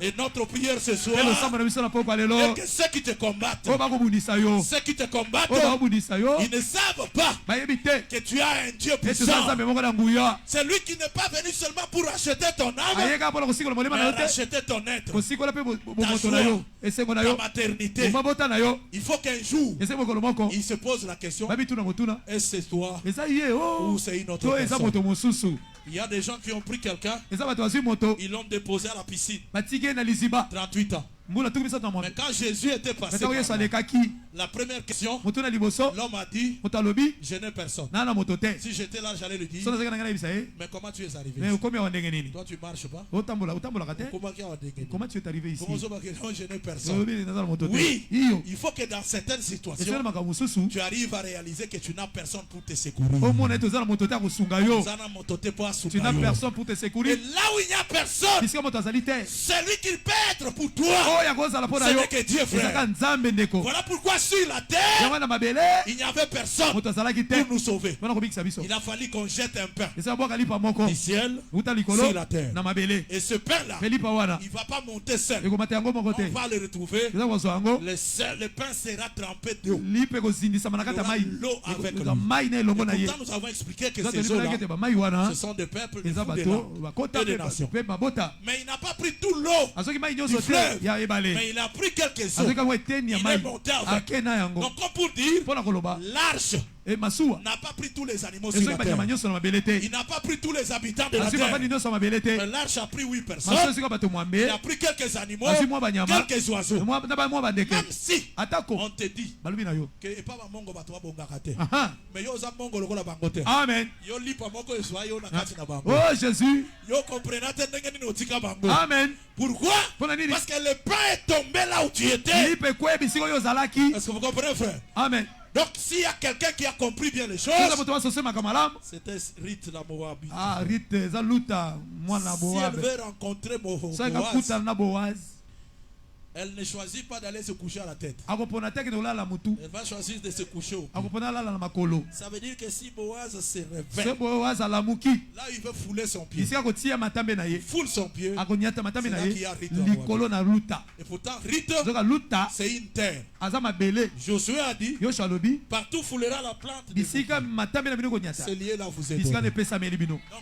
Et notre prière ce soir est que ceux qui te combattent, ils ne savent pas que tu as un Dieu puissant. C'est lui qui n'est pas venu seulement pour acheter ton âme, mais acheter ton être, ta joie, ta maternité. Il faut qu'un jour il se pose la question, est-ce c'est toi ou c'est une autre personne? Il y a des gens qui ont pris quelqu'un, ils l'ont déposé à la piscine, 38 ans. Mais quand Jésus était passé par là, la première question, l'homme a dit, je n'ai personne. Si j'étais là, j'allais lui dire, mais comment tu es arrivé? Toi tu ne marches pas. Comment tu es arrivé ici? Je n'ai personne. Oui, il faut que dans certaines situations, tu arrives à réaliser que tu n'as personne pour te secourir. Tu n'as personne pour te secourir. Et là où il n'y a personne, celui qui peut être pour toi, ce n'est que Dieu, frère. Voilà pourquoi sur la terre, il n'y avait personne pour nous sauver. Il a fallu qu'on jette un pain du ciel sur la terre. Et ce pain-là, il ne va pas monter seul. On va le retrouver. Le pain sera trempé d'eau. L'eau avec lui. Et pourtant, nous avons expliqué que ces eaux-là, ce sont des peuples de et des nations. Mais il n'a pas pris tout l'eau du fleuve. Mais il a pris quelques eaux. Il est monté avec. Donc, comme pour dire, l'arche n'a pas pris tous les animaux sur la terre. Il n'a pas pris tous les habitants de la terre. Mais l'arche a pris 8 personnes. Il a pris quelques animaux, quelques oiseaux. Même si on te dit que pas mongo batwa bongakate. Mais yo za mongo lokola bangote. Amen. Yo lipa moko eswa yo na kati na bango. Oh Jésus. Yo comprenate ndenge nini otika bango. Amen. Pourquoi? Parce que le pain est tombé là où tu étais. Est-ce que vous comprenez, frère? Amen. Donc s'il y a quelqu'un qui a compris bien les choses, c'était Rite la Moabite. Ah, Rite Zaluta, moi la Moab. Si elle veut rencontrer Boaz, elle ne choisit pas d'aller se coucher à la tête. Elle va choisir de se coucher au pied. Ça veut dire que si Boaz se réveille, là il veut fouler son pied. Il foule son pied. C'est là qu'il y a Rite la Moabite. Et pourtant Rite, c'est une terre. Josué a dit, partout foulera la plante de c'est lié là vous êtes. Donc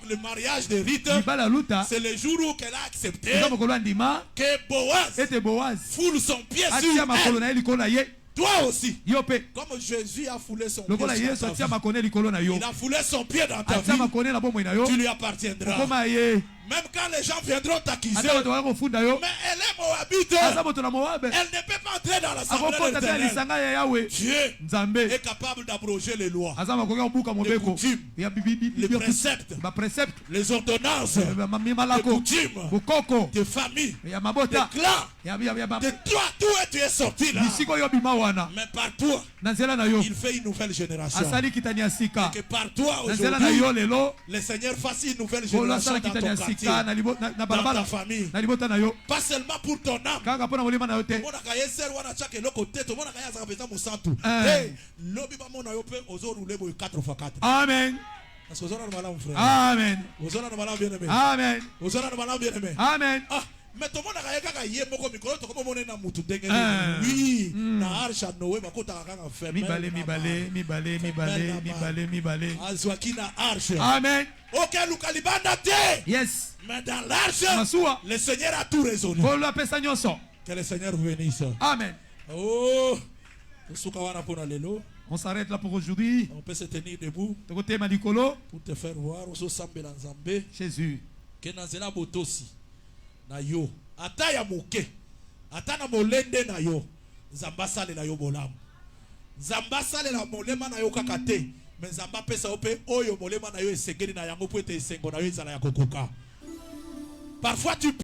le mariage de Rite, c'est le jour où elle a accepté que Boaz foule son pied sur elle. Toi aussi, comme Jésus a foulé son pied sur ta vie, il a foulé son pied dans ta vie, tu lui appartiendras. Même quand les gens viendront t'accuser, mais elle est moabite, elle ne peut pas entrer dans l'assemblée de Dieu est capable d'abroger les lois, les coutumes, les préceptes, les ordonnances, les coutumes, des familles, des clans, de toi, d'où tu es sorti là. Mais par toi, il fait une nouvelle génération. Et que par toi aujourd'hui, le Seigneur fasse une nouvelle génération dans ton quartier, dans ta famille. Pas seulement pour ton âme. Amen. Amen. Amen. Amen. Mais tout le monde a regardé hier moko mikolo to comme on na mutu ndenge oui na arsha Noé bakota kaka fait mi azwaki na arsha. Amen. OK lukalibanda te. Yes. Mais dans l'arsha le Seigneur a tout résolu. Que le Seigneur bénisse. Amen. Oh on s'arrête là pour aujourd'hui. On peut se tenir debout pour te faire voir Jésus que nazela botosi na yo ata ya moke ata na molende na yo nzamba salela yo bolamu nzamba salela molema na yo kaka te mais nzamba pesa yo pe oyo molema na yo esengeli na yango po ete esengo na yo ezala ya kokoka. Parfois tu